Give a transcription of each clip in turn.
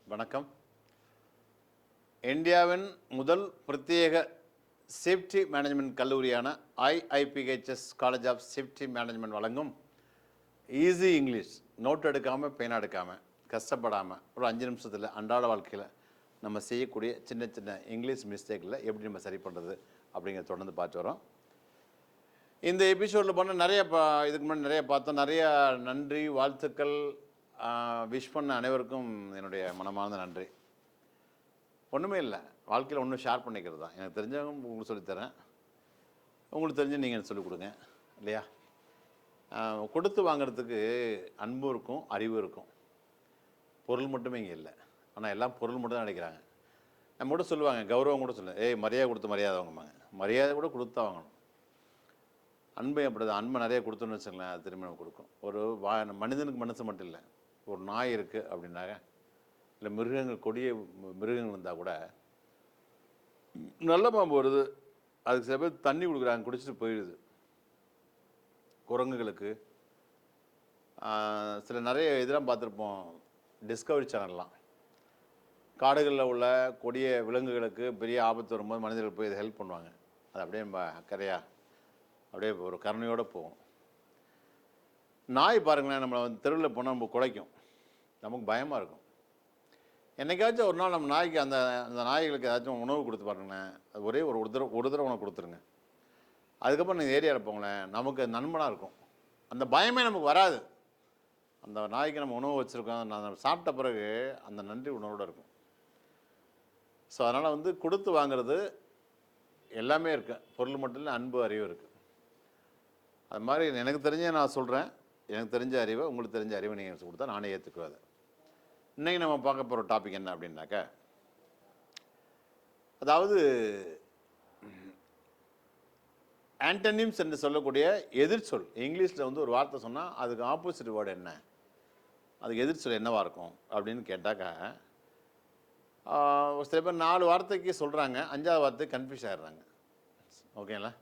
வணக்கம். இந்தியாவின் முதல் பிரத்யேக சேஃப்டி மேனேஜ்மெண்ட் கல்லூரியான IIPHS college of safety management வழங்கும் ஈஸி இங்கிலீஷ். நோட் எடுக்காமல், பேனா எடுக்காமல், கஷ்டப்படாமல் ஒரு 5 நிமிஷத்தில் அன்றாட வாழ்க்கையில் நம்ம செய்யக்கூடிய சின்ன சின்ன இங்கிலீஷ் மிஸ்டேக்கில் எப்படி நம்ம சரி பண்ணுறது அப்படிங்கிறத தொடர்ந்து பார்த்து வரோம். இந்த எபிசோடில் பண்ண இதுக்கு முன்னாடி நிறைய பார்த்தோம். நிறைய நன்றி, வாழ்த்துக்கள், விஷ் பண்ண அனைவருக்கும் என்னுடைய மனமார்ந்த நன்றி. ஒன்றுமே இல்லை, வாழ்க்கையில் ஒன்றும் ஷேர் பண்ணிக்கிறது தான். எனக்கு தெரிஞ்சவங்க உங்களுக்கு சொல்லித்தரேன், உங்களுக்கு தெரிஞ்சு நீங்கள் எனக்கு சொல்லிக் கொடுங்க இல்லையா? கொடுத்து வாங்கிறதுக்கு அன்பும் இருக்கும், அறிவும் இருக்கும். பொருள் மட்டுமே இங்கே இல்லை. ஆனால் எல்லாம் பொருள் மட்டும் தான் நினைக்கிறாங்க. நம்ம கூட சொல்லுவாங்க, கௌரவம் கூட சொல்லுவேன், மரியாதை கொடுத்து மரியாதை வாங்குவாங்க. மரியாதை கூட கொடுத்தா வாங்கணும். அன்பை அப்படி தான். அன்பை நிறைய கொடுத்தோன்னு வச்சுங்களேன், அது திரும்ப நம்ம கொடுக்கும். ஒரு மனிதனுக்கு மனசு மட்டும் இல்லை, ஒரு நாய் இருக்குது அப்படின்னாக்க, இல்லை மிருகங்கள், கொடிய மிருகங்கள் இருந்தால் கூட நல்ல பாம்பு வருது, அதுக்கு சில பேர் தண்ணி கொடுக்குறாங்க, குடிச்சிட்டு போயிடுது. குரங்குகளுக்கு சில நிறைய இதெல்லாம் பார்த்துருப்போம் டிஸ்கவரி சேனல்லாம். காடுகளில் உள்ள கொடிய விலங்குகளுக்கு பெரிய ஆபத்து வரும்போது மனிதர்கள் போய் இதை ஹெல்ப் பண்ணுவாங்க. அது அப்படியே அக்கறையாக அப்படியே ஒரு கருணையோடு போகும். நாய் பாருங்களேன், நம்மளை தெருவில் போனால் நம்ம குலைக்கும், நமக்கு பயமாக இருக்கும். என்றைக்காச்சும் ஒரு நாள் நம்ம நாய்க்கு அந்த நாய்களுக்கு ஏதாச்சும் உணவு கொடுத்து பாருங்களேன், அது ஒரே ஒரு தடவை உணவு கொடுத்துருங்க. அதுக்கப்புறம் நீங்கள் ஏரியாவில் போங்களேன், நமக்கு நண்பனாக இருக்கும். அந்த பயமே நமக்கு வராது. அந்த நாய்க்கு நம்ம உணவு வச்சுருக்கோம், நம்ம சாப்பிட்ட பிறகு அந்த நன்றி உணவோடு இருக்கும். ஸோ அதனால் கொடுத்து வாங்கிறது எல்லாமே இருக்குது. பொருள் மட்டும் இல்லை, அன்பு, அறிவு இருக்குது. அது மாதிரி எனக்கு தெரிஞ்ச நான் சொல்கிறேன், எனக்கு தெரிஞ்ச அறிவை, உங்களுக்கு தெரிஞ்ச அறிவை நீங்கள் கொடுத்தா நானே ஏற்றுக்குவேன். இன்றைக்கி நம்ம பார்க்க போகிற டாபிக் என்ன அப்படின்னாக்க, அதாவது ஆன்டனிம்ஸ் என்று சொல்லக்கூடிய எதிர்ச்சொல். இங்கிலீஷில் ஒரு வார்த்தை சொன்னால் அதுக்கு ஆப்போசிட் வேர்டு என்ன, அதுக்கு எதிர்ச்சொல் என்னவாக இருக்கும் அப்படின்னு கேட்டாக்கா, சில பேர் 4 வார்த்தைக்கு சொல்கிறாங்க, 5ஆவது வார்த்தைக்கு கன்ஃபியூஸ் ஆகிடுறாங்க. ஓகேங்களா?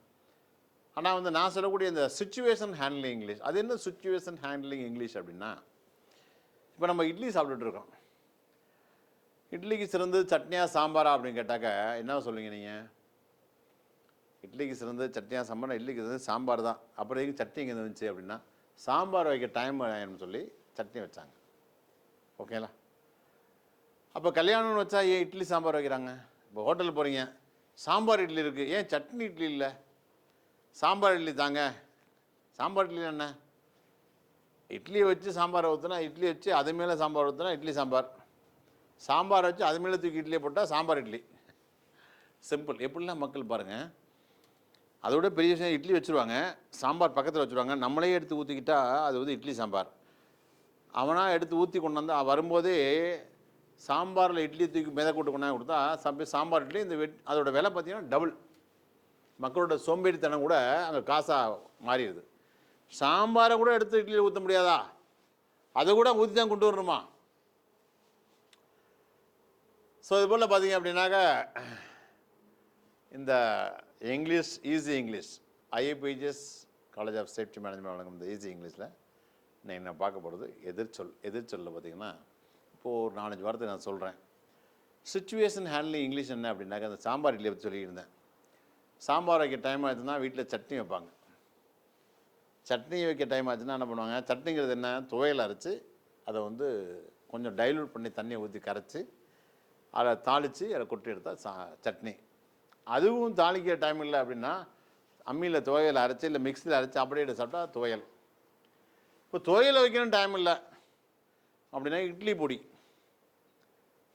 ஆனால் நான் சொல்லக்கூடிய இந்த சிச்சுவேஷன் ஹேண்ட்லிங் இங்கிலீஷ், அது என்ன சிச்சுவேஷன் ஹேண்ட்லிங் இங்கிலீஷ் அப்படின்னா, இப்போ நம்ம இட்லி சாப்பிட்டுட்டு இருக்கோம். இட்லிக்கு சிறந்தது சட்னியாக சாம்பாரா அப்படின்னு கேட்டாக்க என்ன சொல்லுவீங்க நீங்கள்? இட்லிக்கு சிறந்தது சட்னியாக சாம்பார், இட்லிக்கு சிறந்தது சாம்பார் தான். அப்புறம் எதுக்கு சட்னி இங்கே வந்துச்சு அப்படின்னா, சாம்பார் வைக்க டைம் ஆகிடும்னு சொல்லி சட்னி வச்சாங்க. ஓகேங்களா? அப்போ கல்யாணம்னு வச்சா ஏன் இட்லி சாம்பார் வைக்கிறாங்க? இப்போ ஹோட்டலில் போகிறீங்க, சாம்பார் இட்லி இருக்குது, ஏன் சட்னி இட்லி இல்லை? சாம்பார் இட்லி தாங்க. சாம்பார் இட்லி என்ன? இட்லியை வச்சு சாம்பாரை ஊற்றினா, இட்லி வச்சு அது மேலே சாம்பார் ஊற்றினா இட்லி சாம்பார், சாம்பார் வச்சு அது மேலே தூக்கி இட்லியை போட்டால் சாம்பார் இட்லி. சிம்பிள். எப்படிலாம் மக்கள் பாருங்கள். அதோட பெரிய விஷயம், இட்லி வச்சுருவாங்க, சாம்பார் பக்கத்தில் வச்சுருவாங்க, நம்மளே எடுத்து ஊற்றிக்கிட்டா அது இட்லி சாம்பார். அவனாக எடுத்து ஊற்றி கொண்டு வந்து வரும்போதே சாம்பாரில் இட்லி தூக்கி மிதக்கூட்டு கொண்டாந்து கொடுத்தா சாம்பார் இட்லி. அதோட விலை பார்த்திங்கன்னா டபுள். மக்களோட சோம்பேறித்தனம் கூட அங்கே காசாக மாறிடுது. சாம்பாரை கூட எடுத்து இட்லியில் ஊற்ற முடியாதா? அதை கூட ஊற்றி தான் கொண்டு வரணுமா? ஸோ இது போல் பார்த்தீங்க அப்படின்னாக்கா, இந்த English, easy English, IIPHS college of safety management வழங்கும் இந்த ஈஸி இங்கிலீஷில் நீங்கள் நான் பார்க்க போகிறது எதிர்ச்சொல். எதிர்ச்சொல்லில் பார்த்தீங்கன்னா, இப்போது ஒரு 4-5 வார்த்தை நான் சொல்கிறேன். சிச்சுவேஷன் ஹேண்ட்லிங் இங்கிலீஷ் என்ன அப்படின்னாக்கா, அந்த சாம்பார் இட்லியை பற்றி சொல்லியிருந்தேன். சாம்பார் வைக்க டைம் ஆச்சுன்னா வீட்டில் சட்னி வைப்பாங்க. சட்னி வைக்க டைம் ஆச்சுன்னா என்ன பண்ணுவாங்க? சட்னிங்கிறது என்ன? துவையல் அரைச்சி அதை கொஞ்சம் டைல்யூட் பண்ணி தண்ணியை ஊற்றி கரைச்சி அதை தாளித்து அதை கொட்டி எடுத்தால் சட்னி. அதுவும் தாளிக்கிற டைம் இல்லை அப்படின்னா அம்மியில் துவையல் அரைச்சி, இல்லை மிக்சியில் அரைச்சி அப்படியே சாப்பிட்டா துவையல். இப்போ துவையல் வைக்கணும் டைம் இல்லை அப்படின்னா இட்லி பொடி.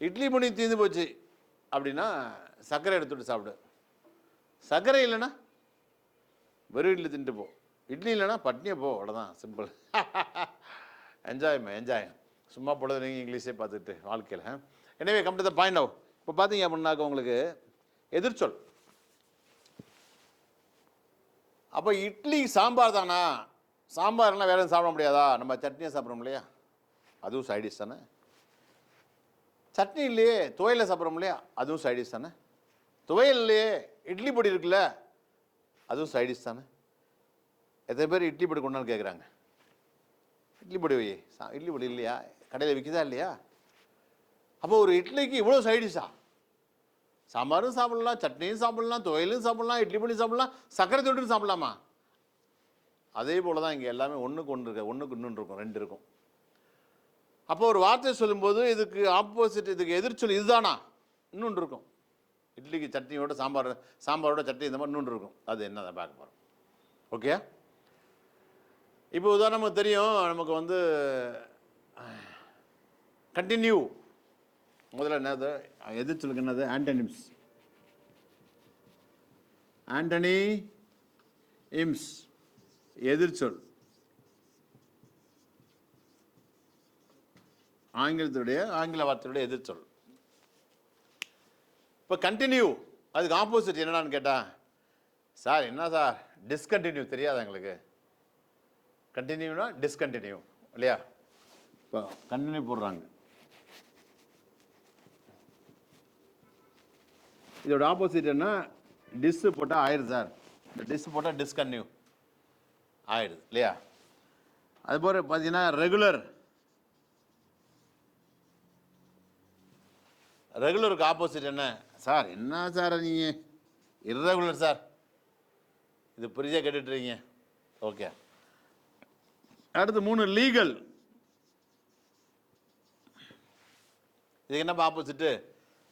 இட்லி பொடி தீர்ந்து போச்சு அப்படின்னா சர்க்கரை எடுத்துகிட்டு சாப்பிடு. சர்க்கரை இல்லைன்னா வெறும் இட்லி தின்ட்டு போ. இட்லி இல்லைன்னா பட்னியை போ. அவ்வளோதான், சிம்பிள். என்ஜாய். சும்மா பொழுது நீங்கள் இங்கிலீஷே பார்த்துட்டு வாழ்க்கையில். எனவே come to the point of. இப்போ பார்த்தீங்க அப்படின்னாக்க உங்களுக்கு எதிர்ச்சொல். அப்போ இட்லி சாம்பார் தானா? சாம்பார்லாம் வேறு எதுவும் சாப்பிட முடியாதா? நம்ம சட்னியாக சாப்பிட்றோம் இல்லையா, அதுவும் சைடிஷ் தானே. சட்னி இல்லையே, துவையலில் சாப்பிட்றோம் இல்லையா, அதுவும் சைடிஷ் தானே. துவையல் இல்லையே, இட்லி பொடி இருக்குல்ல, அதுவும் சைடிஷ் தானே. எத்தனை பேர் இட்லி பொடி கொண்டாந்து கேட்குறாங்க? இட்லி பொடி வை. இட்லி பொடி இல்லையா? கடையில் விற்கிதா இல்லையா? அப்போ ஒரு இட்லிக்கு இவ்வளோ சைடிஷா? சாம்பாரும் சாப்பிடலாம், சட்னியும் சாப்பிடலாம், துவையலும் சாப்பிடலாம், இட்லி பண்ணி சாப்பிடலாம், சக்கரை தொட்டு சாப்பிடலாமா? அதே போல தான் இங்கே எல்லாமே ஒன்றுக்கு ஒன்று இருக்கு, ஒன்றுக்கு இன்னொன்று இருக்கும், ரெண்டு இருக்கும். அப்போ ஒரு வார்த்தை சொல்லும்போது இதுக்கு ஆப்போசிட், இதுக்கு எதிர்ச்சொல் இதுதானா இன்னொன்று இருக்கும். இட்லிக்கு சட்னியோட சாம்பாரோட சட்னி இந்த மாதிரி இன்னொன்று இருக்கும். அது என்ன அதை பார்க்க போகிறோம். ஓகே, இப்போ உதாரணமாக தெரியும் நமக்கு வந்து கண்டினியூ முதல்ல என்னது எதிர்ச்சொல்லுக்கு என்னது? ஆண்டனிம்ஸ். ஆண்டனி இம்ஸ் எதிர்ச்சொல். ஆங்கில வார்த்தையுடைய எதிர்ச்சொல். இப்போ கண்டினியூ அதுக்கு ஆப்போசிட் என்னடான்னு கேட்டா, சார் என்ன சார் டிஸ்கண்டினியூ தெரியாதா எங்களுக்கு? கண்டினியூனா டிஸ்கண்டினியூ இல்லையா? இப்போ கண்டினியூ போடுறாங்க. இதோட ஆப்போசிட் என்ன? டிஸ் போட்டால் ஆயிடுது சார். இந்த டிஸ் போட்டால் டிஸ்கன்டினியூ ஆயிடுது இல்லையா? அதுபோல் பார்த்தீங்கன்னா ரெகுலர். ரெகுலருக்கு ஆப்போசிட் என்ன? சார் என்ன சார் நீங்கள் இர்ரெகுலர் சார். இது புரிஞ்சா கேட்டுட்ருக்கீங்க. ஓகே, அடுத்து 3 லீகல். இதுக்கு என்ன opposite?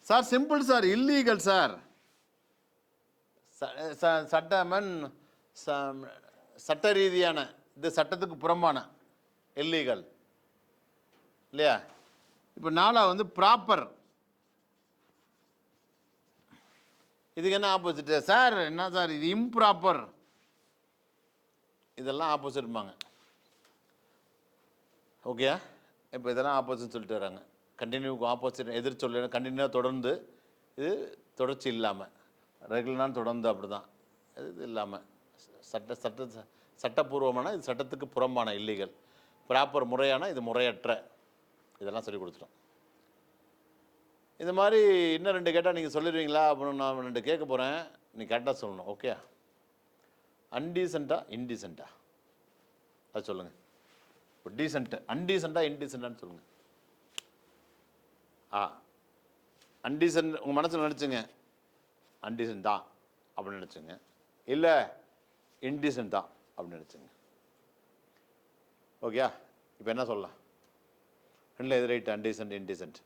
Sir simple sir, illegal sir. சட்டமன் சட்ட ரீதியான, இது சட்டத்துக்கு புறம்பான, இல்லீகல் இல்லையா? இப்போ 4 வந்து ப்ராப்பர். இதுக்கு என்ன ஆப்போசிட்டு? சார் என்ன சார் இது இம்ப்ராப்பர். இதெல்லாம் ஆப்போசிட்பாங்க. ஓகே, இப்போ இதெல்லாம் ஆப்போசிட் சொல்லிட்டு வராங்க. கண்டினியூக்கு ஆப்போசிட் எதிர்ச்சொல் கண்டினியூவாக தொடர்ந்து, இது தொடர்ச்சி இல்லாமல். ரெகுலரான தொடர்ந்து அப்படி தான், இது இல்லாமல் சட்டப்பூர்வமான, இது சட்டத்துக்கு புறம்பான இல்லீகல். ப்ராப்பர் முறையான, இது முறையற்ற. இதெல்லாம் சொல்லி கொடுத்துட்டோம். இந்த மாதிரி இன்னும் 2 கேட்டால் நீங்கள் சொல்லிடுவீங்களா அப்படின்னு நான் 2 கேட்க போகிறேன். நீ கரெக்டாக சொல்லணும். ஓகே, அன்டீசென்ட்டா இன்டீசென்ட்டா அது சொல்லுங்கள். இப்போ டீசென்ட்டு அன்டீசென்ட்டா இன்டீசென்ட்டான்னு சொல்லுங்கள். அன்டீசென்ட் உங்கள் மனசில் நினச்சிங்க, அன்டீசென்ட்டா அப்படின்னு நினச்சிங்க, இல்லை இன்டீசென்ட்டா அப்படின்னு நினச்சிங்க. ஓகே, இப்போ என்ன சொல்லலாம்? ரெண்டில் எது ரைட்டு? அன்டீசென்ட் இன்டீசென்ட்.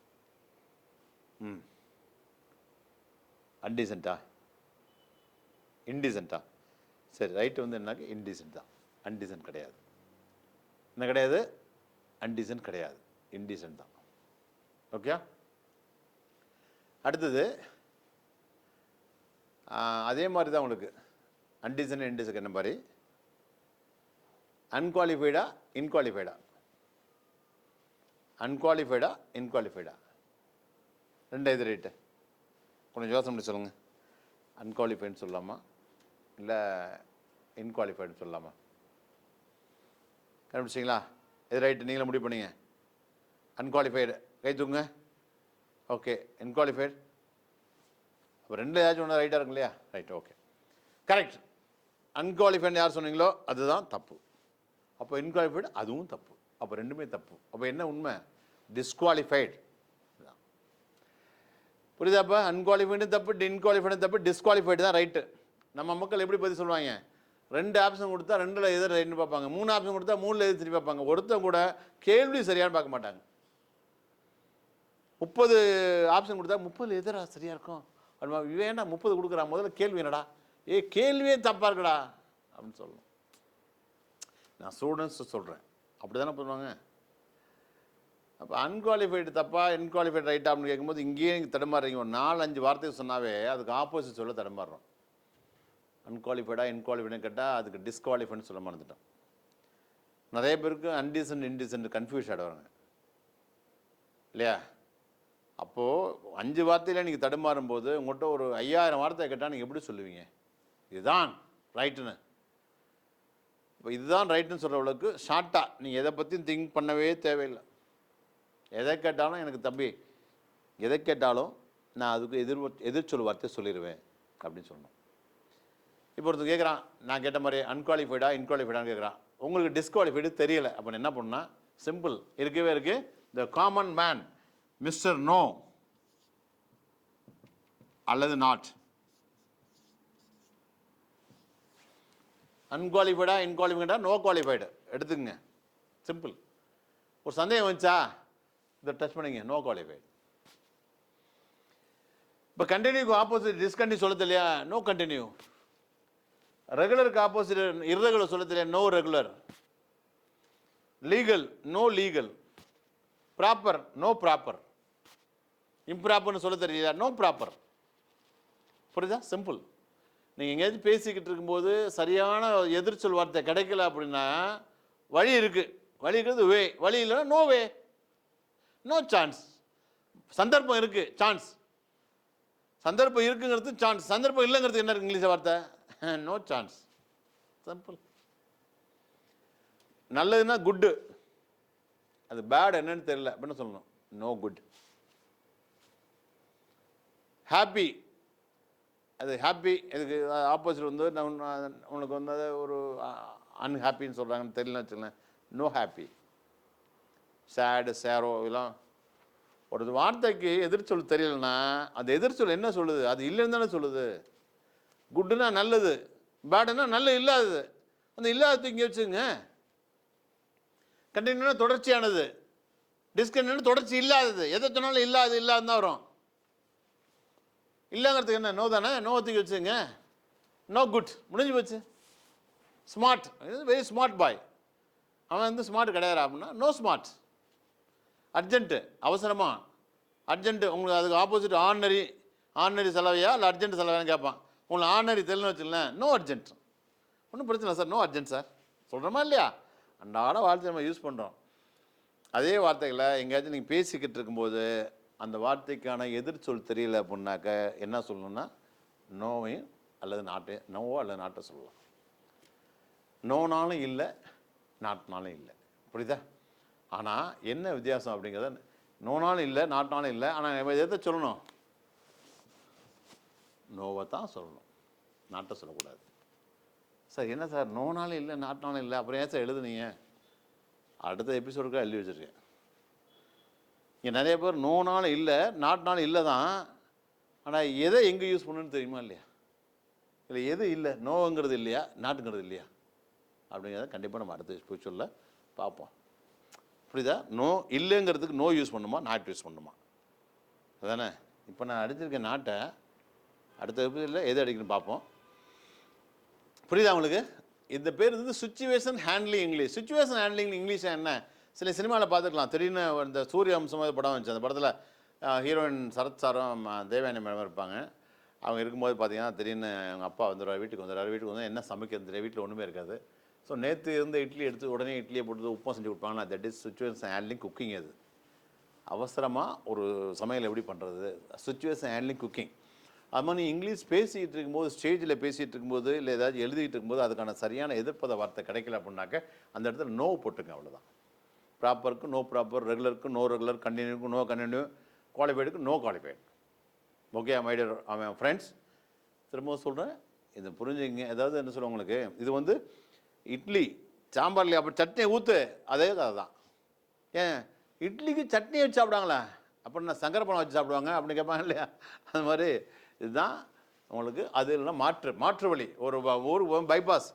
அன்டீசென்ட்டா இன்டீசென்ட்டா? சரி, ரைட்டு வந்து என்னக்கு இன்டீசென்ட் தான், அன்டீசென்ட் கிடையாது. என்ன கிடையாது? அன்டீசென்ட் கிடையாது, இன்டீசென்ட் தான். ஓகே, அடுத்தது அதே மாதிரி தான் உங்களுக்கு அன்டீசென்ட் இன்டீசென்ட் என்ன மாதிரி அன்குவாலிஃபைடா இன்குவாலிஃபைடா? அன்குவாலிஃபைடா இன்குவாலிஃபைடா? 2 இது ரைட்டு. கொஞ்சம் யோசனை பண்ணி சொல்லுங்கள். அன்குவாலிஃபைடுன்னு சொல்லலாமா இல்லை இன்குவாலிஃபைடுன்னு சொல்லலாமா? கண்டுபிடிச்சிங்களா? எது ரைட்டு? நீங்களே முடிவு பண்ணீங்க. அன்குவாலிஃபைடு கை தூக்குங்க. ஓகே, இன்குவாலிஃபைடு. அப்போ 2 ஏதாச்சும் ஒன்று ரைட்டாக இருக்கும் இல்லையா? Right, okay, correct. அன்குவாலிஃபைடு யார் சொன்னீங்களோ அதுதான் தப்பு. அப்போ இன்குவாலிஃபைடு அதுவும் தப்பு. அப்போ 2மே தப்பு. அப்போ என்ன உண்மை? டிஸ்குவாலிஃபைடு. புரியுதாப்பா? அன்குவாலிஃபைடு தப்பு, இன்குவாலிஃபைடு தப்பு, டிஸ்குவாலிஃபைடு தான் ரைட்டு. நம்ம மக்கள் எப்படி பதில் சொல்லுவாங்க? 2 ஆப்ஷன் கொடுத்தா 2ல் எது ரைட்னு பார்ப்பாங்க, 3 ஆப்ஷன் கொடுத்தா 3ல் எது திருப்பி பார்ப்பாங்க. ஒருத்தன் கூட கேள்வி சரியானு பார்க்க மாட்டாங்க. 30 ஆப்ஷன் கொடுத்தா 30ல் எதிரா சரியாக இருக்கும் அப்படின்னு வேண்டாம். 30 கொடுக்குறா, முதல்ல கேள்வி என்னடா? கேள்வியே தப்பாக இருக்குடா அப்படின்னு சொல்லணும். நான் ஸ்டூடெண்ட்ஸ் சொல்கிறேன், அப்படி தானே பண்ணுவாங்க. அப்போ அன்குவாலிஃபைடு தப்பா இன்குவாலிஃபைடு ரைட்டா அப்படின்னு கேட்கும்போது இங்கேயே நீங்கள் தடுமாறுறீங்க. ஒரு 4-5 வார்த்தையை சொன்னாவே அதுக்கு ஆப்போசிட் சொல்ல தடுமாறுறோம். அன்குவாலிஃபைடா இன்குவாலிஃபைடுன்னு கேட்டால் அதுக்கு டிஸ்குவாலிஃபைடுன்னு சொல்ல மறந்துட்டோம். நிறைய பேருக்கு அன்டீசென்ட் இன்டீசென்ட் கன்ஃபியூஸ் ஆகிடுவாங்க இல்லையா? அப்போது 5 வார்த்தையில் நீங்கள் தடுமாறும் போது உங்கள்கிட்ட ஒரு 5000 வார்த்தை கேட்டால் நீங்கள் எப்படி சொல்லுவீங்க இதுதான் ரைட்டுன்னு? இப்போ இதுதான் ரைட்டுன்னு சொல்கிறவளுக்கு ஷார்ட்டாக நீங்கள் எதை பற்றியும் திங்க் பண்ணவே தேவையில்லை. எதை கேட்டாலும் எனக்கு தம்பி எதை கேட்டாலும் நான் அதுக்கு எதிர்ச்சொல் வார்த்தை சொல்லிடுவேன் அப்படின்னு சொல்லணும். இப்போ ஒருத்தர் கேட்குறான், நான் கேட்ட மாதிரி அன்குவாலிஃபைடா இன்குவாலிஃபைடான்னு கேட்குறான். உங்களுக்கு டிஸ்குவாலிஃபைடு தெரியலை. அப்போ என்ன பண்ணால் சிம்பிள் இருக்கவே இருக்குது. The common man mister no அல்லது நாட். அன்குவாலிஃபைடா இன்குவாலிஃபைடா நோ குவாலிஃபைடு எடுத்துக்கங்க. சிம்பிள். ஒரு சந்தேகம் வந்துச்சா இதை டச் பண்ணிங்க, நோ குவாலிஃபைடு. இப்போ கண்டினியூக்கு ஆப்போசிட் டிஸ்கண்டினியூ சொல்ல தெரியலையா, நோ கண்டினியூ. ரெகுலருக்கு ஆப்போசிட் இர்ரெகுலர் சொல்ல தெரியலையா, no regular. Legal no legal. Proper no proper. இம்ப்ராப்பர்னு சொல்ல தெரியலையா, நோ ப்ராப்பர். புரியுதா? சிம்பிள். நீங்கள் எங்கேயாச்சும் பேசிக்கிட்டு இருக்கும்போது சரியான எதிர்ச்சொல் வார்த்தை கிடைக்கல அப்படின்னா வழி இருக்குது. வழி இருக்கிறது வே, வழி இல்லைன்னா நோ வே, நோ சான்ஸ். சந்தர்ப்பம் இருக்குது, சான்ஸ். சந்தர்ப்பம் இருக்குங்கிறது சான்ஸ், சந்தர்ப்பம் இல்லைங்கிறது என்ன இருக்கு இங்கிலீஷ் வார்த்தை, நோ சான்ஸ். சிம்பிள். நல்லதுன்னா குட்டு, அது பேட் என்னன்னு தெரியல அப்படின்னு சொல்லணும், நோ குட். ஹாப்பி, அது ஹாப்பி, இதுக்கு ஆப்போசிட் வந்து உனக்கு வந்து ஒரு அன்ஹாப்பின்னு சொல்கிறாங்கன்னு தெரியலன்னு வச்சுக்கலாம், நோ ஹாப்பி. சேடு சேரோ இதெல்லாம் ஒரு வார்த்தைக்கு எதிர்ச்சொல் தெரியலன்னா அந்த எதிர்ச்சொல் என்ன சொல்லுது, அது இல்லைன்னு தானே சொல்லுது. குட்டுனா நல்லது, பேடுனா நல்ல இல்லாதது. அந்த இல்லாதது இங்கே வச்சுங்க. கண்டினியூனா தொடர்ச்சியானது, டிஸ்கண்டினியூ தொடர்ச்சி இல்லாதது. எதை சொன்னாலும் இல்லாது இல்லாது தான் வரும். இல்லைங்கிறதுக்கு என்ன நோ தானே, நோத்துக்கு வச்சுங்க. நோ குட், முடிஞ்சு போச்சு. ஸ்மார்ட், வெரி ஸ்மார்ட் பாய், அவன் வந்து ஸ்மார்ட் கிடையாது அப்படின்னா நோ ஸ்மார்ட். அர்ஜென்ட்டு, அவசரமா, அர்ஜென்ட்டு. உங்களுக்கு அதுக்கு ஆப்போசிட் ஆர்டினரி. ஆர்டினரி செலவையா இல்லை அர்ஜென்ட் செலவையான்னு கேட்பான். உங்களுக்கு ஆர்டினரி தெரியலன்னு வச்சுக்கலாம், நோ அர்ஜென்ட். ஒன்றும் பிரச்சனை இல்லை சார், நோ அர்ஜென்ட் சார் சொல்கிறோமா இல்லையா? அன்றாட வார்த்தை நம்ம யூஸ் பண்ணுறோம். அதே வார்த்தைகளை எங்கேயாச்சும் நீங்கள் பேசிக்கிட்டு இருக்கும்போது அந்த வார்த்தைக்கான எதிர்ச்சொல் தெரியல அப்படின்னாக்க என்ன சொல்லணும்னா நோவையும் அல்லது நாட்டை, நோவோ அல்லது நாட்டை சொல்லலாம். நோனாலும் இல்லை, நாட்டினாலும் இல்லை. புரியுதா? ஆனால் என்ன வித்தியாசம் அப்படிங்கிறத, நோனாலும் இல்லை நாட்டினாலும் இல்லை, ஆனால் எதை சொல்லணும், நோவை தான் சொல்லணும், நாட்டை சொல்லக்கூடாது. சார் என்ன சார் நோனாலும் இல்லை நாட்டினாலும் இல்லை, அப்புறம் ஏன் சார் எழுதுனீங்க? அடுத்த எபிசோடுக்காக எழுதி வச்சுருக்கேன். இங்கே நிறைய பேர் நோனாலும் இல்லை நாட்டினாலும் இல்லை தான், ஆனால் எதை எங்கே யூஸ் பண்ணணுன்னு தெரியுமா இல்லையா? இல்லை எது இல்லை, நோங்கிறது இல்லையா நாட்டுங்கிறது இல்லையா அப்படிங்கிறத கண்டிப்பாக நம்ம அடுத்த எபிசோடில் பார்ப்போம். புரியுதா? நோ இல்லைங்கிறதுக்கு நோ யூஸ் பண்ணுமா நாட் யூஸ் பண்ணுமா, அதானே? இப்போ நான் அடிச்சிருக்கேன் நாட்டை, அடுத்த எபிசோடில் எது அடிக்கணும்னு பார்ப்போம். புரியுதா உங்களுக்கு? இந்த பேர் வந்து situation handling English. Situation handling English என்ன, சில சினிமாவில் பார்த்துக்கலாம். திடீர்னு இந்த சூரிய வம்சம் படம் வந்துச்சு, அந்த படத்தில் ஹீரோயின் சரத் சாரும் தேவயானி மேடம் இருப்பாங்க. அவங்க இருக்கும்போது பார்த்தீங்கன்னா திடீர்னு அவங்க அப்பா வந்துடுவார், வீட்டுக்கு வந்துடுறாரு. வீட்டுக்கு வந்து என்ன சமைக்கிறது தெரியாது, வீட்டில் ஒன்றுமே இருக்காது. ஸோ நேற்று இருந்த இட்லி எடுத்து உடனே இட்லியை போட்டு உப்பும் செஞ்சு கொடுப்பாங்கன்னா that is situation handling cooking. அது அவசரமாக ஒரு சமையல் எப்படி பண்ணுறது, சுச்சுவேஷன் ஹேண்ட்லிங் குக்கிங். அது மாதிரி இங்கிலீஷ் பேசிகிட்டு இருக்கும்போது, ஸ்டேஜில் பேசிகிட்டு இருக்கும்போது இல்லை ஏதாச்சும் எழுதிக்கிட்டு இருக்கும்போது அதுக்கான சரியான எதிர்ப்பத வார்த்தை கிடைக்கல அப்படின்னாக்க அந்த இடத்துல நோ போட்டுங்க, அவ்வளோதான். ப்ராப்பருக்கு நோ ப்ராப்பர், ரெகுலருக்கு நோ ரெகுலர், கண்டினியூக்கு நோ கண்டினியூ, குவாலிஃபைடுக்கு no qualified. Okay my dear அவன் ஃப்ரெண்ட்ஸ், திரும்பவும் சொல்கிறேன், இது புரிஞ்சுங்க. ஏதாவது என்ன சொல்லுவாங்க உங்களுக்கு, இது வந்து இட்லி சாம்பார்லையா அப்போ சட்னியை ஊற்று, அதே கதை தான். ஏன் இட்லிக்கு சட்னி வச்சு சாப்பிடுவாங்களா, அப்படின்னா சங்கரை பழம் வச்சு சாப்பிடுவாங்க அப்படின்னு கேட்பாங்க இல்லையா? அது மாதிரி இதுதான் உங்களுக்கு. அது இல்லைன்னா மாற்று வழி. ஒரு பைபாஸ்,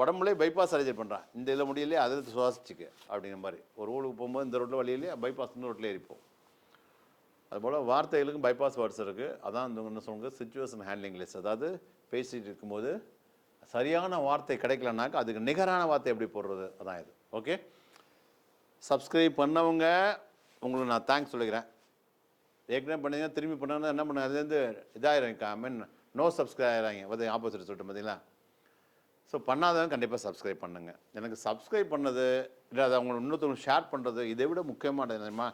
உடம்புலேயே பைபாஸ் சர்ஜரி பண்ணுறான், இந்த இதில் முடியலையே அதை சுவாசிச்சுக்கு அப்படிங்கிற மாதிரி. ஒரு ஊருக்கு போகும்போது இந்த ரோட்டில் வழியிலேயே பைபாஸ் இந்த ரோட்டில் ஏறிப்போம். அதுபோல் வார்த்தைகளுக்கும் பைபாஸ் வேர்ட்ஸ் இருக்குது. அதான் இந்த என்ன சொல்லுங்க, சுச்சுவேஷன் ஹேண்ட்லிங் லிஸ்ட். அதாவது பேசிகிட்டு இருக்கும்போது சரியான வார்த்தை கிடைக்கலனாக்கா அதுக்கு நிகரான வார்த்தை எப்படி போடுறது, அதான் இது. ஓகே, சப்ஸ்கிரைப் பண்ணவங்க உங்களுக்கு நான் தேங்க்ஸ் சொல்லிக்கிறேன். ஏற்கனவே பண்ணிங்கன்னா திரும்பி பண்ணாங்கன்னா என்ன பண்ண, அதுலேருந்து இதாகிடும், ஐ மீன் நோ சப்ஸ்கிரைப் ஆகிறாங்க, வந்து ஆப்போசிட் சொல்லிட்டு பார்த்தீங்களா? ஸோ பண்ணாதவங்க கண்டிப்பாக சப்ஸ்கிரைப் பண்ணுங்கள். எனக்கு சப்ஸ்கிரைப் பண்ணது இல்லை அதை அவங்க இன்னொருத்தவங்க ஷேர் பண்ணுறது, இதை விட முக்கியமானது என்னமா,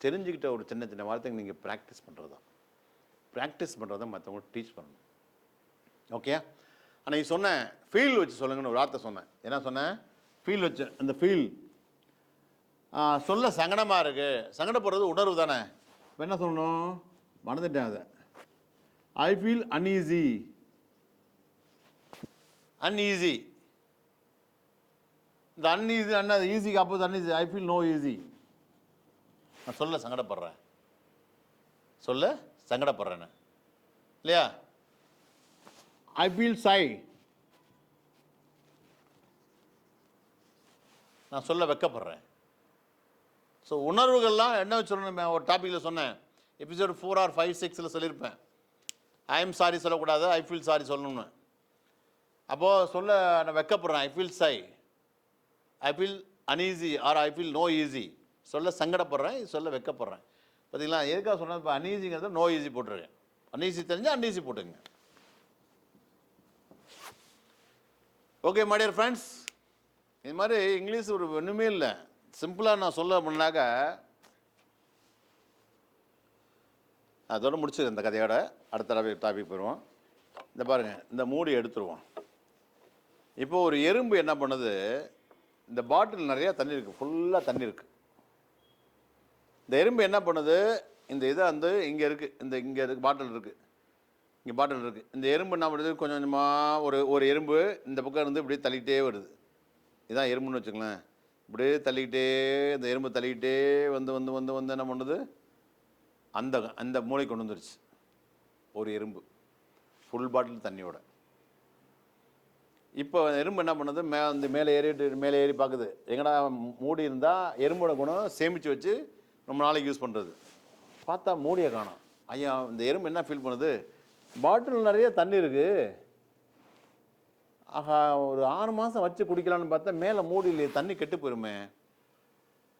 தெரிஞ்சுக்கிட்ட ஒரு சின்ன சின்ன வார்த்தைங்க நீங்கள் ப்ராக்டிஸ் பண்ணுறது தான். ப்ராக்டிஸ் பண்ணுறது தான் மற்றவங்க டீச் பண்ணணும். ஓகே, அன்றைக்கி சொன்னேன் ஃபீல் வச்சு சொல்லுங்கன்னு ஒரு வார்த்தை சொன்னேன். என்ன சொன்னேன்? ஃபீல் வச்சு. அந்த ஃபீல் சொல்ல சங்கடமாக இருக்குது, சங்கடப்படுறது உணர்வு தானே. இப்போ என்ன சொல்லணும், மறந்துட்டேன் அதை. I feel uneasy. அன்ஈஸி, இந்த அன்ஈஸி ஈஸிக்கு அப்போது uneasy. I feel no easy. நான் சொல்ல சங்கடப்படுறேன். சொல்ல சங்கடப்படுறேன்னு இல்லையா? ஐ ஃபீல் சை, நான் சொல்ல வெக்கப்படுறேன். ஸோ உணர்வுகள்லாம் என்ன சொல்லணும்? ஒரு டாப்பிக்கில் சொன்னேன், எபிசோடு 4 or 5, 6 சொல்லியிருப்பேன். ஐ எம் சாரி சொல்லக்கூடாது, ஐ ஃபீல் சாரி சொல்லணும்னு. அப்போது சொல்ல நான் வெக்கப்படுறேன், I feel shy, I feel uneasy or I feel no easy. சொல்ல சங்கடப்படுறேன், சொல்ல வெக்கப்படுறேன். பார்த்தீங்களா? எதுக்காக சொன்னது? இப்போ அன்ஈஸிங்கிறத நோ ஈஸி போட்டுருக்கேன். அன்ஈஸி தெரிஞ்சால் அன்ஈஸி போட்டுங்க. ஓகே மை டியர் ஃப்ரெண்ட்ஸ், இது மாதிரி இங்கிலீஷ் ஒரு ஒன்றுமே இல்லை. சிம்பிளாக நான் சொல்ல அப்படின்னாக்கா, அதோட முடிச்சு இந்த கதையோட அடுத்த டாபிக் போயிடுவோம். இந்த பாருங்கள், இந்த மூடி எடுத்துருவோம். இப்போ ஒரு எறும்பு என்ன பண்ணுது? இந்த பாட்டில் நிறையா தண்ணி இருக்குது, ஃபுல்லாக தண்ணி இருக்குது. இந்த எறும்பு என்ன பண்ணுது? இந்த இதை வந்து இங்கே இருக்குது, இங்கே இருக்குது, பாட்டில் இருக்குது, இங்கே பாட்டில் இருக்குது. இந்த எறும்பு என்ன பண்ணுது? கொஞ்சம் கொஞ்சமாக ஒரு எறும்பு இந்த பக்கம் இருந்து இப்படியே தள்ளிக்கிட்டே வருது. இதான் எறும்புன்னு வச்சுங்களேன். இப்படியே தள்ளிக்கிட்டே, இந்த எறும்பு தள்ளிக்கிட்டே வந்து வந்து வந்து வந்து என்ன பண்ணுது? அந்த மூளை கொண்டு வந்துருச்சு ஒரு எறும்பு, ஃபுல் பாட்டில் தண்ணியோட. இப்போ எறும்பு என்ன பண்ணுது? மேலே ஏறி பார்க்குது, எங்கடா மூடி இருந்தால் எறும்போட குணம் சேமித்து வச்சு ரொம்ப நாளைக்கு யூஸ் பண்ணுறது. பார்த்தா மூடியை காணோம். ஐயா, இந்த எறும்பு என்ன ஃபீல் பண்ணுது? பாட்டில் நிறைய தண்ணி இருக்குது, ஆஹா ஒரு 6 மாதம் வச்சு குடிக்கலான்னு பார்த்தா மேலே மூடியில் தண்ணி கெட்டு போயிருமே,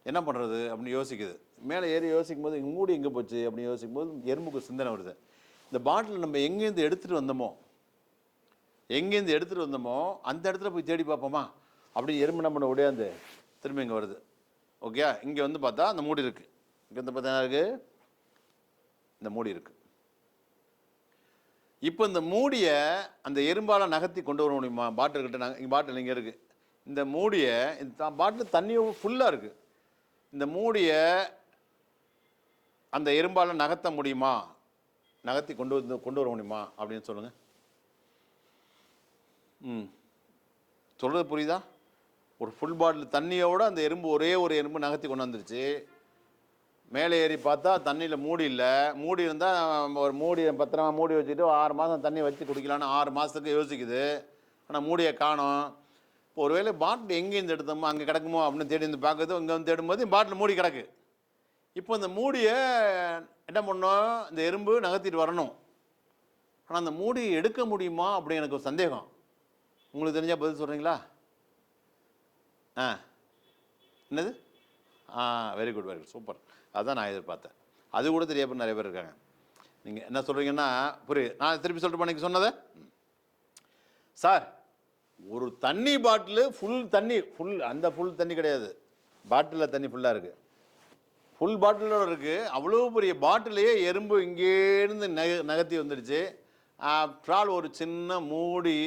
என்ன பண்ணுறது அப்படின்னு யோசிக்குது. மேலே ஏறி யோசிக்கும் போது மூடி எங்கே போச்சு அப்படின்னு யோசிக்கும் போது எறும்புக்கு சிந்தனை வருது. இந்த பாட்டில் நம்ம எங்கேருந்து எடுத்துகிட்டு வந்தோமோ அந்த இடத்துல போய் தேடி பார்ப்போமா அப்படி எறும்பு நம்ம உடையாந்து திரும்ப இங்கே வருது. ஓகே, இங்கே வந்து பார்த்தா அந்த மூடி இருக்குது. இங்கே வந்து பார்த்தா இருக்குது, இந்த மூடி இருக்குது. இப்போ இந்த மூடியை அந்த எறும்பால் நகர்த்தி கொண்டு வர முடியுமா? பாட்டில்கிட்ட இங்கே பாட்டில் இங்கே இருக்குது. இந்த மூடியை, இந்த பாட்டில் தண்ணியும் ஃபுல்லாக இருக்குது, இந்த மூடியை அந்த எறும்பால் நகர்த்த முடியுமா? நகர்த்தி கொண்டு வர முடியுமா அப்படின்னு சொல்லுங்கள். சொல்கிறது புரியுதா? ஒரு ஃபுல் பாட்டில் தண்ணியோடு அந்த எறும்பு ஒரே ஒரு எறும்பு நகர்த்தி கொண்டு வந்துருச்சு. மேலே ஏறி பார்த்தா தண்ணியில் மூடி இல்லை. மூடி இருந்தால் ஒரு பத்திரமா மூடி வச்சுட்டு 6 மாதம் தண்ணி வச்சு குடிக்கலான்னு 6 மாதத்துக்கு யோசிக்குது. ஆனால் மூடியை காணோம். இப்போ ஒருவேளை பாட்டில் எங்கேருந்து எடுத்தோமோ அங்கே கிடக்குமோ அப்படின்னு தேடி வந்து பார்க்குது. இங்கே வந்து தேடும்போது பாட்டில் மூடி கிடக்கு. இப்போ இந்த மூடியை என்ன பண்ணோம்? இந்த எறும்பு நகர்த்திட்டு வரணும். ஆனால் அந்த மூடியை எடுக்க முடியுமா அப்படின்னு எனக்கு ஒரு சந்தேகம். உங்களுக்கு தெரிஞ்சால் பதில் சொல்கிறீங்களா? என்னது? Very good super. அதுதான் நான் எதிர்பார்த்தேன். அது கூட தெரியாமல் நிறைய பேர் இருக்காங்க. நீங்கள் என்ன சொல்கிறீங்கன்னா புரியுது. நான் திருப்பி சொல்லிட்டு பண்ணி சொன்னதை சார், ஒரு தண்ணி பாட்டிலு ஃபுல் தண்ணி கிடையாது, பாட்டிலில் தண்ணி ஃபுல்லாக இருக்குது, ஃபுல் பாட்டிலோடு இருக்குது. அவ்வளோ பெரிய பாட்டிலையே எறும்பு இங்கேருந்து நகர்த்தி வந்துடுச்சு. ஆஃப்டர் ஒரு சின்ன மூடி.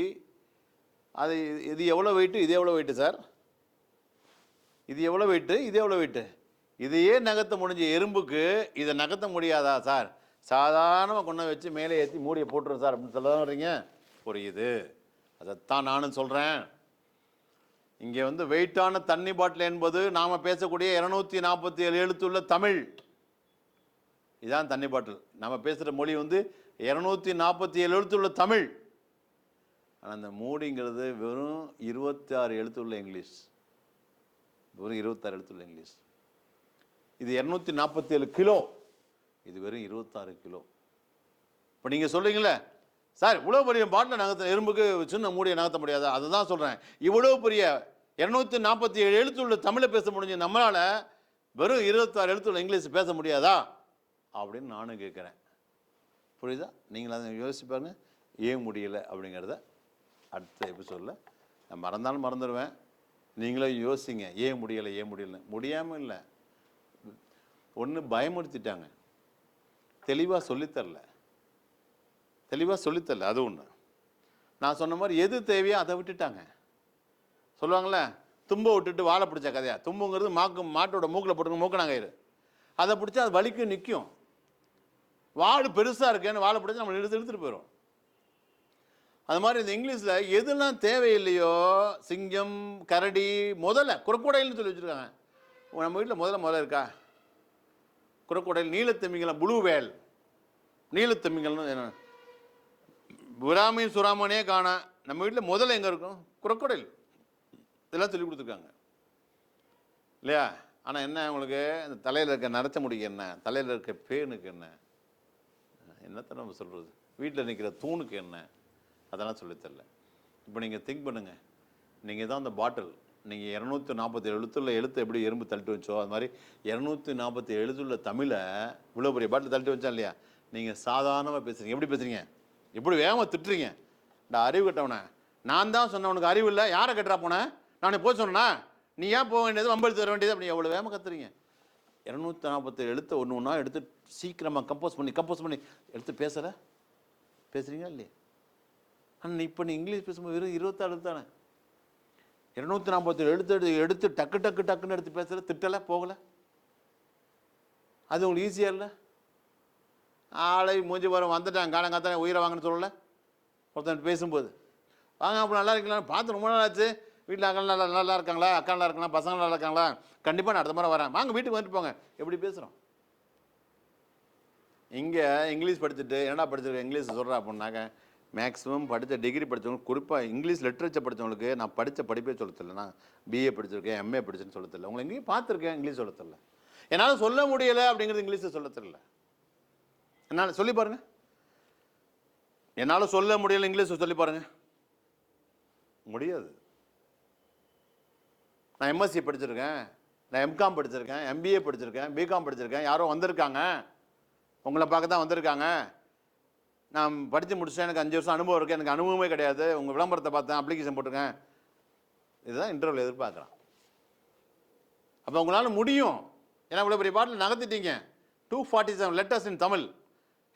அது இது எவ்வளோ வெயிட்டு, இது எவ்வளோ வெயிட்டு சார்? இது எவ்வளோ வெயிட்டு, இது எவ்வளோ வெயிட்டு? இதையே நகர்த்த முடிஞ்ச எறும்புக்கு இதை நகர்த்த முடியாதா சார்? சாதாரணமாக கொண்டு வச்சு மேலே ஏற்றி மூடியை போட்டுரும் சார் அப்படின்னு சொல்ல தான் வர்றீங்க. புரியுது, அதைத்தான் நானும் சொல்கிறேன். இங்கே வந்து வெயிட்டான தண்ணி பாட்டில் என்பது நாம் பேசக்கூடிய 247 எழுத்துள்ள தமிழ். இதுதான் தண்ணி பாட்டில். நம்ம பேசுகிற மொழி வந்து 247 எழுத்துள்ள தமிழ். ஆனால் அந்த மூடிங்கிறது வெறும் 26 எழுத்துள்ள இங்கிலீஷ். வெறும் 26 எழுத்துள்ள இங்கிலீஷ். இது 247 கிலோ, இது வெறும் 26 கிலோ. இப்போ நீங்கள் சொல்கிறீங்களே சார், இவ்வளோ பெரிய பாட்டில் நகர்த்த எறும்புக்கு சின்ன மூடியை நகர்த்த முடியாதா? அதுதான் சொல்கிறேன். இவ்வளோ பெரிய 247 எழுத்துள்ள தமிழை பேச முடிஞ்ச நம்மளால் வெறும் 26 எழுத்துள்ள இங்கிலீஷ் பேச முடியாதா அப்படின்னு நானும் கேட்குறேன். புரியுதா? நீங்கள் அதை யோசிப்பாங்க. ஏன் முடியலை அப்படிங்கிறத அடுத்த எபிசோடில் நான் மறந்தாலும் மறந்துடுவேன். நீங்களே யோசிங்க, ஏன் முடியலை. முடியாமல் இல்லை, ஒன்று பயமுறுத்திட்டாங்க, தெளிவாக சொல்லித்தரல. அது ஒன்று. நான் சொன்ன மாதிரி எது தேவையோ அதை விட்டுட்டாங்க. சொல்லுவாங்களே, தும்பை விட்டுட்டு வாழை பிடிச்ச கதையா? தும்புங்கிறது மாட்டோட மூக்கில் போட்டுருங்க, மூக்கணாங்கயிறு. அதை பிடிச்சா அது வலிக்கும் நிற்கும். வாடு பெருசாக இருக்கேன்னு வாழை பிடிச்சா நம்ம எடுத்துகிட்டு போயிடும். அது மாதிரி இந்த இங்கிலீஷில் எதுலாம் தேவையில்லையோ, சிங்கம், கரடி, முதல்ல குரக்கோடைல்னு சொல்லி வச்சுருக்காங்க. நம்ம வீட்டில் முதல்ல இருக்கா? குரக்கோடையில், நீலத்திமிங்கலம், ப்ளூ வேல், நீலத்திமிங்கல்னு என்ன, விராமீன் சுறாமணியே காண. நம்ம வீட்டில் முதல்ல எங்கே இருக்கும்? குரக்கொடைல். இதெல்லாம் சொல்லி கொடுத்துருக்காங்க இல்லையா? ஆனால் என்ன உங்களுக்கு இந்த தலையில் இருக்க நரைச்ச முடிக்கு என்ன, தலையில் இருக்க பேனுக்கு என்ன, என்னத்தை நம்ம சொல்கிறது, வீட்டில் நிற்கிற தூணுக்கு என்ன, அதெல்லாம் சொல்லித்தரல. இப்போ நீங்கள் திங்க் பண்ணுங்கள், நீங்கள் தான் அந்த பாட்டில். நீங்கள் 247 எழுத்துள்ள எழுத்து எப்படி எறும்பு தள்ளிட்டு வச்சோ அது மாதிரி 247 எழுத்துள்ள தமிழை இவ்வளோ பெரிய பாட்டில் தள்ளிட்டு வச்சா இல்லையா? நீங்கள் சாதாரணமாக பேசுகிறீங்க. எப்படி பேசுகிறீங்க? எப்படி வேகமாக திட்டுறீங்க? இந்த அறிவு கட்டவனே, நான் தான் சொன்னேன் உனக்கு அறிவு இல்லை, யாரை கட்டுறா போனேன், நான் போய் சொன்னேன்னா நீ ஏன் போக வேண்டியது, வம்பெடுத்து வர வேண்டியது, அப்படி எவ்வளோ வேகமாக கத்துறீங்க. 247 எழுத்து ஒன்று ஒன்றா எடுத்து சீக்கிரமாக கம்போஸ் பண்ணி எடுத்து பேசுகிறீங்களா இல்லையா? ஆனால் இப்போ நீ இங்கிலீஷ் பேசும்போது வெறும் 26 எழுத்து தானே. 247 எடுத்து டக்குன்னு எடுத்து பேசுகிற, திட்டலை போகலை, அது உங்களுக்கு ஈஸியாக இல்லை? ஆளை மூஞ்சி வரும் வந்துட்டாங்க காலங்காத்தானே உயிரை வாங்கன்னு சொல்லலை ஒருத்தன் பேசும்போது. வாங்க அப்போ நல்லா இருக்கீங்களா, பார்த்து ரொம்ப நாள் ஆச்சு, வீட்டில் அக்கா நல்லா இருக்காங்களா, அக்கா நல்லா இருக்காங்களா, பசங்க நல்லா இருக்காங்களா, கண்டிப்பாக நான் அடுத்த முறை வரேன், வாங்க வீட்டுக்கு வந்துட்டு போங்க, எப்படி பேசுகிறோம்? இங்கே இங்கிலீஷ் படிச்சுட்டு என்னடா படிச்சிருக்கேன் இங்கிலீஷ் சொல்கிறேன் அப்படின்னாக்க, மேக்ஸிமம் படித்த டிகிரி படித்தவங்க, குறிப்பாக இங்கிலீஷ் லிட்ரேச்சர் படித்தவங்களுக்கு நான் படித்த படிப்பே சொல்ல தெரியல. நான் பிஏ படிச்சிருக்கேன், எம்ஏ படிச்சுன்னு சொல்ல தெரியல. உங்களை எங்கேயும் பார்த்துருக்கேன், இங்கிலீஷ் சொல்ல தெரியல. என்னால் சொல்ல முடியலை அப்படிங்கிறது இங்கிலீஷில் சொல்ல தெரியல. என்னால் சொல்லி பாருங்க, என்னால் சொல்ல முடியலை இங்கிலீஷ் சொல்லி பாருங்க, முடியாது. நான் எம்எஸ்சி படிச்சிருக்கேன், நான் எம்காம் படிச்சிருக்கேன், எம்பிஏ படிச்சிருக்கேன், பிகாம் படிச்சிருக்கேன், யாரோ வந்திருக்காங்க உங்களை பார்க்க தான் வந்திருக்காங்க. நான் படித்து முடிச்சேன், எனக்கு 5 வருஷம் அனுபவம் இருக்குது, எனக்கு அனுபவமே கிடையாது, உங்கள் விளம்பரத்தை பார்த்தேன், அப்ளிகேஷன் போட்டிருக்கேன், இதுதான் இன்டர்வியூவில் எதிர்பார்க்குறான். அப்போ உங்களால் முடியும், ஏன்னா இவ்வளோ பெரிய பாட்டில் நகர்த்திட்டீங்க. 247 லெட்டர்ஸ் இன் தமிழ்,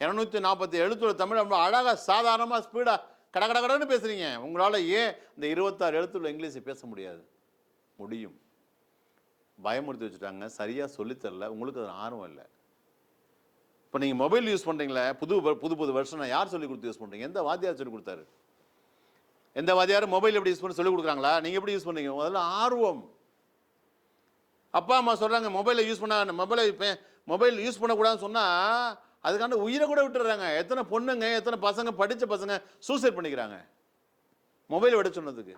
240 எழுத்துள்ள தமிழ், ரொம்ப அழகாக சாதாரணமாக ஸ்பீடாக கடன்னு பேசுகிறீங்க. உங்களால் ஏன் இந்த 26 எழுத்துள்ள இங்கிலீஷை பேச முடியாது? முடியும். பயமுறுத்தி வச்சுட்டாங்க, சரியாக சொல்லித்தரல, உங்களுக்கு அது ஆர்வம் இல்லை. இப்போ நீங்கள் மொபைல் யூஸ் பண்ணுறீங்களே, புது வருஷம் யார் சொல்லி கொடுத்து யூஸ் பண்ணுறீங்க? எந்த வாத்தியார் சொல்லி கொடுத்தாரு? எந்த வாத்தியார் மொபைல் எப்படி யூஸ் பண்ணி சொல்லி கொடுக்குறாங்களா? நீங்கள் எப்படி யூஸ் பண்ணுறீங்க? முதல்ல ஆர்வம். அப்பா அம்மா சொல்கிறாங்க மொபைல் யூஸ் பண்ணக்கூடாதுன்னு சொன்னால் அதுக்கான உயிரை கூட விட்டுறாங்க. எத்தனை பொண்ணுங்க, எத்தனை பசங்க, படித்த பசங்க சூசைட் பண்ணிக்கிறாங்க மொபைல் விட சொன்னதுக்கு.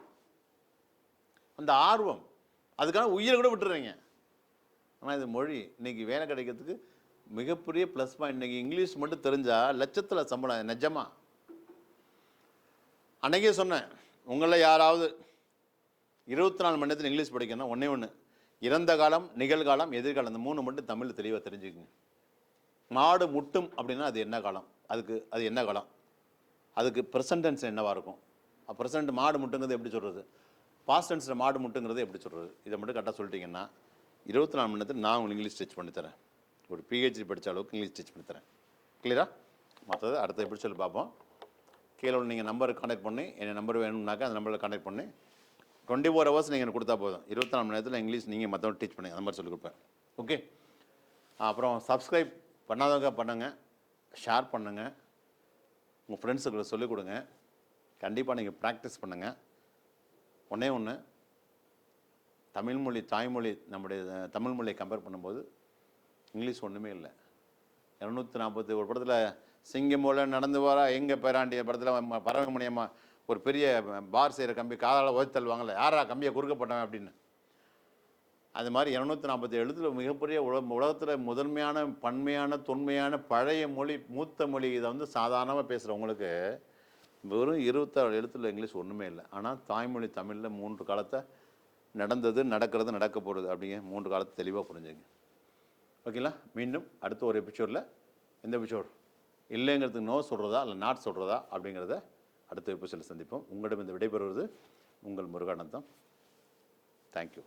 அந்த ஆர்வம், அதுக்கான உயிரை கூட விட்டுறீங்க. ஆனால் இது மொழி இன்னைக்கு வேலை கிடைக்கிறதுக்கு மிகப்பெரிய ப்ளஸ் பாயிண்ட். இன்னைக்கு இங்கிலீஷ் மட்டும் தெரிஞ்சால் லட்சத்தில் சம்பளம். நிஜமா அன்னைக்கே சொன்னேன், உங்களில் யாராவது 24 மணி நேரத்தில் இங்கிலீஷ் படிக்கணும், ஒன்று இறந்த காலம், நிகழ்காலம், எதிர்காலம், இந்த 3 மட்டும் தமிழ் தெளிவாக தெரிஞ்சுக்குங்க. மாடு முட்டும் அப்படின்னா அது என்ன காலம், அது என்ன காலம், அதுக்கு ப்ரெசன்ட் டென்ஸ் என்னவாக இருக்கும், ப்ரெசன்ட் மாடு முட்டுங்கிறது எப்படி சொல்கிறது, பாஸ்ட் டென்ஸில் மாடு முட்டுங்கிறது எப்படி சொல்கிறது, இதை மட்டும் கரெக்டாக சொல்லிட்டீங்கன்னா 24 மணி நேரத்தில் நான் உங்களுக்கு இங்கிலீஷ் டீச் பண்ணித்தரேன். ஒரு பிஹெச்டி படித்த அளவுக்கு இங்கிலீஷ் டீச் பண்ணித்தரேன். கிளியரா? மற்றது அடுத்த எப்படி சொல்லி பார்ப்போம். கீழே நீங்கள் நம்பருக்கு கான்டாக்ட் பண்ணி, என்ன நம்பர் வேணும்னாக்கா அந்த நம்பரில் கான்டாக்ட் பண்ணி 24 ஹவர்ஸ் நீங்கள் எனக்கு கொடுத்தா போதும். 24 மணி நேரத்தில் இங்கிலீஷ் நீங்கள் மற்றவங்க டீச் பண்ணுங்க, அந்த மாதிரி சொல்லிக் கொடுப்பேன். ஓகே. அப்புறம் சப்ஸ்கிரைப் பண்ணாதவங்க பண்ணுங்கள், ஷேர் பண்ணுங்கள், உங்கள் ஃப்ரெண்ட்ஸுக்கு சொல்லிக் கொடுங்க. கண்டிப்பாக நீங்கள் ப்ராக்டிஸ் பண்ணுங்கள். ஒன்று தமிழ்மொழி தாய்மொழி, நம்முடைய தமிழ்மொழியை கம்பேர் பண்ணும்போது இங்கிலீஷ் ஒன்றுமே இல்லை. 241 படத்தில் சிங்கம் போல நடந்து வர எங்கள் பேராண்டிய படத்தில் பறவை மணியம்மா ஒரு பெரிய பார் செய்கிற கம்பி காதால் ஓய்த்து தள்ளுவாங்கள்ல, யாரா கம்பியை குறுக்கப்பட்டவன் அப்படின்னு. அது மாதிரி 247 எழுத்துல மிகப்பெரிய உலகத்தில் முதன்மையான பன்மையான தொன்மையான பழைய மொழி, மூத்த மொழி. இதை சாதாரணமாக பேசுகிறவங்களுக்கு வெறும் 26 எழுத்துல இங்கிலீஷ் ஒன்றுமே இல்லை. ஆனால் தாய்மொழி தமிழில் 3 காலத்தை நடந்தது, நடக்கிறது, நடக்க போகிறது அப்படிங்க 3 காலத்தை தெளிவாக புரிஞ்சுங்க. ஓகேங்களா? மீண்டும் அடுத்த ஒரு எபிசோடில், எந்த எபிசோடு இல்லைங்கிறதுக்கு நோ சொல்கிறதா இல்லை நாட் சொல்கிறதா அப்படிங்கிறத அடுத்த எபிசோடில் சந்திப்போம். உங்களிடம் இந்த விடைபெறுவது உங்கள் முருகானந்தம். தேங்க்யூ.